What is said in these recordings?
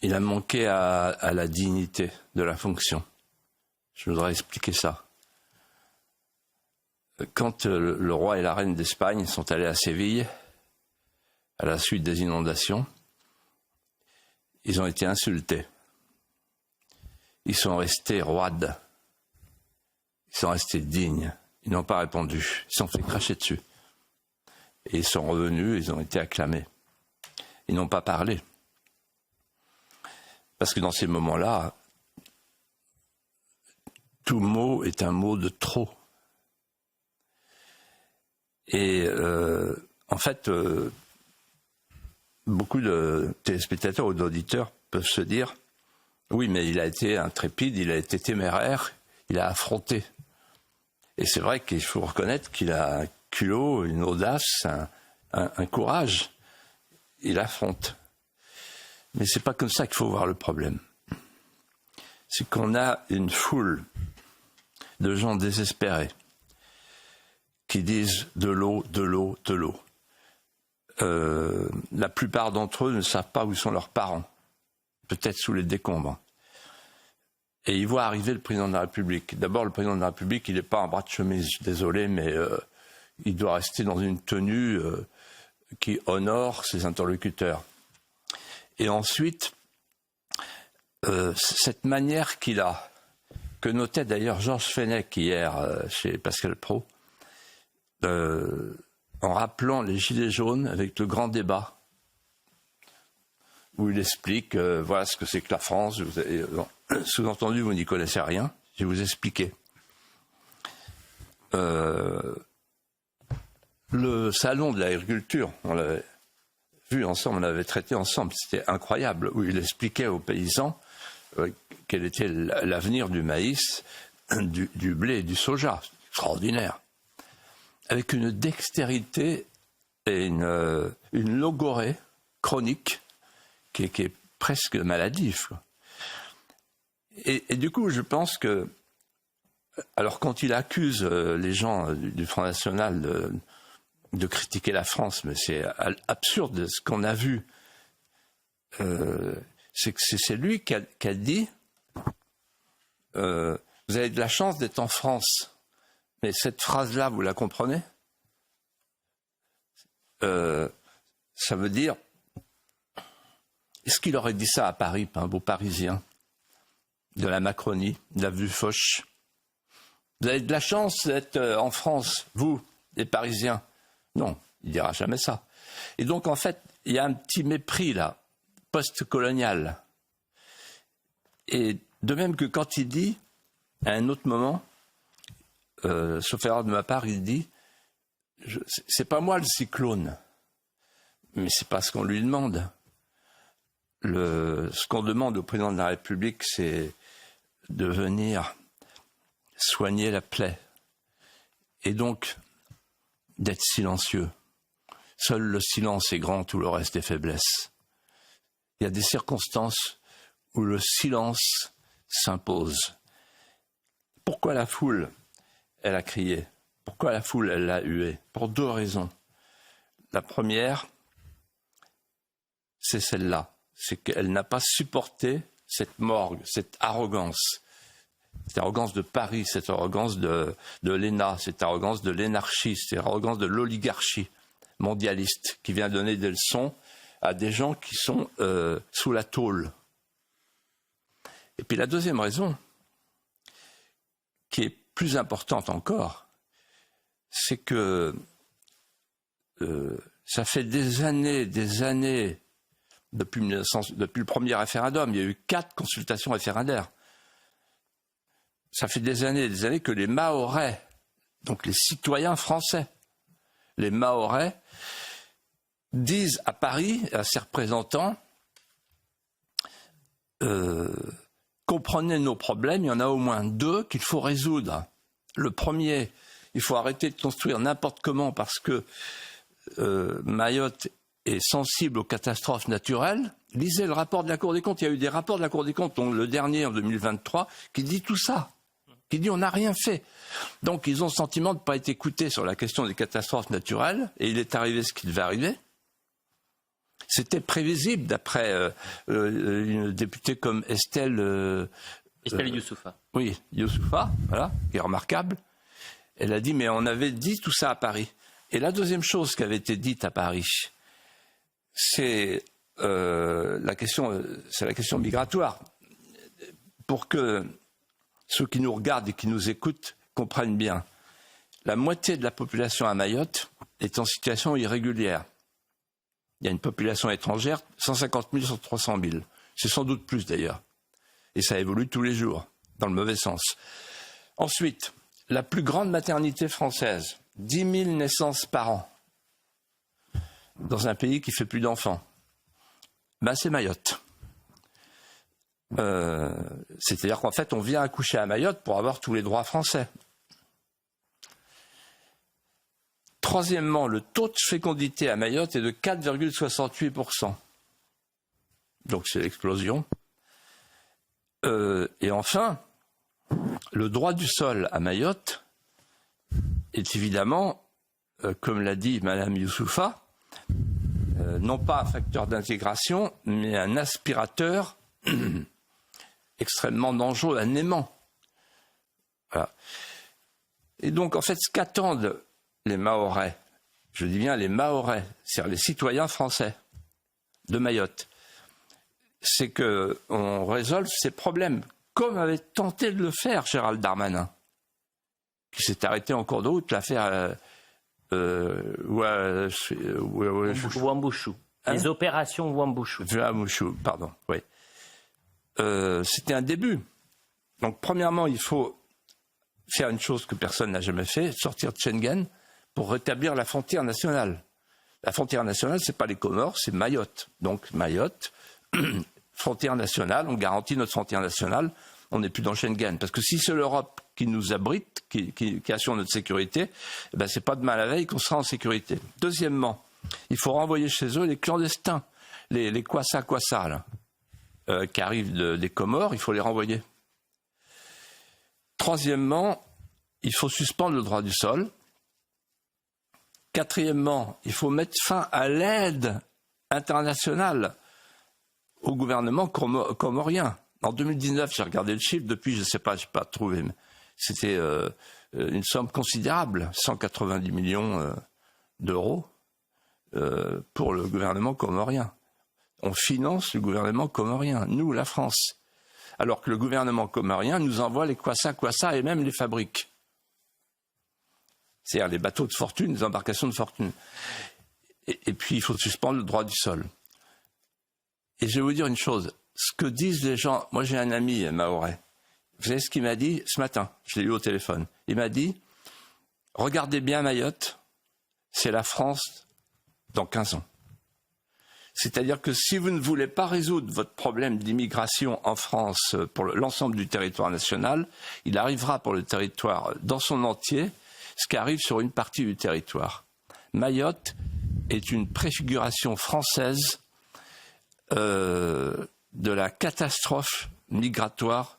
il a manqué à la dignité de la fonction. Je voudrais expliquer ça. Quand le roi et la reine d'Espagne sont allés à Séville, à la suite des inondations, ils ont été insultés. Ils sont restés roides. Ils sont restés dignes. Ils n'ont pas répondu. Ils se sont fait cracher dessus. Et ils sont revenus, ils ont été acclamés. Ils n'ont pas parlé. Parce que dans ces moments-là, tout mot est un mot de trop. Et en fait, beaucoup de téléspectateurs ou d'auditeurs peuvent se dire « Oui, mais il a été intrépide, il a été téméraire, il a affronté. » Et c'est vrai qu'il faut reconnaître qu'il a un culot, une audace, un courage. Il affronte. Mais c'est pas comme ça qu'il faut voir le problème. C'est qu'on a une foule de gens désespérés qui disent de l'eau, de l'eau, de l'eau. La plupart d'entre eux ne savent pas où sont leurs parents, peut-être sous les décombres. Et ils voient arriver le président de la République. D'abord, le président de la République, il n'est pas en bras de chemise, je suis désolé, mais il doit rester dans une tenue qui honore ses interlocuteurs. Et ensuite, cette manière qu'il a, que notait d'ailleurs Georges Fenech hier chez Pascal Praud, en rappelant les Gilets jaunes avec le grand débat, où il explique, voilà ce que c'est que la France, sous-entendu, vous n'y connaissez rien, je vais vous expliquer. Le salon de l'agriculture, on l'avait vu ensemble, on l'avait traité ensemble, c'était incroyable, où il expliquait aux paysans quel était l'avenir du maïs, du blé et du soja. Extraordinaire. Avec une dextérité et une logorée chronique qui est presque maladive. Et du coup, je pense que, alors quand il accuse les gens du Front National de critiquer la France, mais c'est absurde, ce qu'on a vu, c'est que c'est lui qui a dit vous avez de la chance d'être en France. Mais cette phrase-là, vous la comprenez ? Ça veut dire, est-ce qu'il aurait dit ça à Paris, un beau Parisien, de la Macronie, de l'avenue Foch ? Vous avez de la chance d'être en France, vous, les Parisiens. Non, il ne dira jamais ça. Et donc, en fait, il y a un petit mépris, là, post-colonial. Et de même que quand il dit, à un autre moment, sauf erreur de ma part, il dit c'est pas moi le cyclone, mais c'est pas ce qu'on lui demande. Ce qu'on demande au président de la République, c'est de venir soigner la plaie et donc d'être silencieux. Seul le silence est grand, tout le reste est faiblesse. Il y a des circonstances où le silence s'impose. Pourquoi la foule elle a crié? Pourquoi la foule, elle l'a hué? Pour deux raisons. La première, c'est celle-là. C'est qu'elle n'a pas supporté cette morgue, cette arrogance de Paris, cette arrogance de l'ENA, cette arrogance de l'énarchie, cette arrogance de l'oligarchie mondialiste qui vient donner des leçons à des gens qui sont sous la tôle. Et puis la deuxième raison, qui est plus importante encore, c'est que ça fait des années, depuis le premier référendum, il y a eu 4 consultations référendaires. Ça fait des années que les Mahorais, donc les citoyens français, les Mahorais, disent à Paris, à ses représentants, comprenez nos problèmes, il y en a au moins 2 qu'il faut résoudre. Le premier, il faut arrêter de construire n'importe comment parce que Mayotte est sensible aux catastrophes naturelles. Lisez le rapport de la Cour des comptes. Il y a eu des rapports de la Cour des comptes, dont le dernier en 2023, qui dit tout ça, qui dit on n'a rien fait. Donc ils ont le sentiment de ne pas être écoutés sur la question des catastrophes naturelles, et il est arrivé ce qui devait arriver. C'était prévisible d'après une députée comme Estelle Youssouffa. Oui, Youssouffa, voilà, qui est remarquable. Elle a dit, mais on avait dit tout ça à Paris. Et la deuxième chose qui avait été dite à Paris, c'est la question migratoire. Pour que ceux qui nous regardent et qui nous écoutent comprennent bien, la moitié de la population à Mayotte est en situation irrégulière. Il y a une population étrangère, 150 000 sur 300 000. C'est sans doute plus d'ailleurs. Et ça évolue tous les jours, dans le mauvais sens. Ensuite, la plus grande maternité française, 10 000 naissances par an, dans un pays qui fait plus d'enfants, ben c'est Mayotte. C'est-à-dire qu'en fait, on vient accoucher à Mayotte pour avoir tous les droits français. Troisièmement, le taux de fécondité à Mayotte est de 4,68%. Donc c'est l'explosion. Et enfin, le droit du sol à Mayotte est évidemment, comme l'a dit Madame Youssouffa, non pas un facteur d'intégration, mais un aspirateur extrêmement dangereux, un aimant. Voilà. Et donc, en fait, ce qu'attendent les Mahorais, je dis bien les Mahorais, c'est-à-dire les citoyens français de Mayotte, c'est qu'on résolve ces problèmes, comme avait tenté de le faire Gérald Darmanin, qui s'est arrêté en cours de route, l'affaire Wuambushu. Les opérations Wuambushu. Wuambushu, pardon, oui. C'était un début. Donc, premièrement, il faut faire une chose que personne n'a jamais fait, sortir de Schengen pour rétablir la frontière nationale. La frontière nationale, c'est pas les Comores, c'est Mayotte. Donc, Mayotte, frontière nationale, on garantit notre frontière nationale, on n'est plus dans Schengen. Parce que si c'est l'Europe qui nous abrite, qui assure notre sécurité, eh ben, c'est pas demain la veille qu'on sera en sécurité. Deuxièmement, il faut renvoyer chez eux les clandestins, les Kwassa là. Qui arrivent des Comores, il faut les renvoyer. Troisièmement, il faut suspendre le droit du sol. Quatrièmement, il faut mettre fin à l'aide internationale au gouvernement comorien. En 2019, j'ai regardé le chiffre, depuis, je ne sais pas, je n'ai pas trouvé, mais c'était une somme considérable, 190 millions d'euros pour le gouvernement comorien. On finance le gouvernement comorien, nous, la France. Alors que le gouvernement comorien nous envoie les Kwassa et même les fabrique. C'est-à-dire les bateaux de fortune, les embarcations de fortune. Et puis, il faut suspendre le droit du sol. Et je vais vous dire une chose. Ce que disent les gens... Moi, j'ai un ami mahorais. Vous savez ce qu'il m'a dit ce matin? Je l'ai eu au téléphone. Il m'a dit, regardez bien Mayotte, c'est la France dans 15 ans. C'est-à-dire que si vous ne voulez pas résoudre votre problème d'immigration en France pour l'ensemble du territoire national, il arrivera pour le territoire dans son entier ce qui arrive sur une partie du territoire. Mayotte est une préfiguration française de la catastrophe migratoire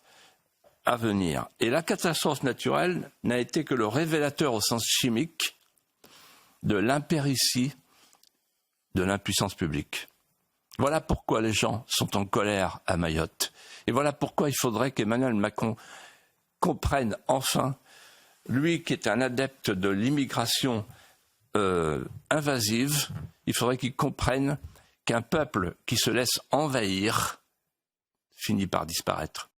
à venir. Et la catastrophe naturelle n'a été que le révélateur au sens chimique de l'impéritie de l'impuissance publique. Voilà pourquoi les gens sont en colère à Mayotte. Et voilà pourquoi il faudrait qu'Emmanuel Macron comprenne enfin, lui qui est un adepte de l'immigration invasive, il faudrait qu'il comprenne qu'un peuple qui se laisse envahir finit par disparaître.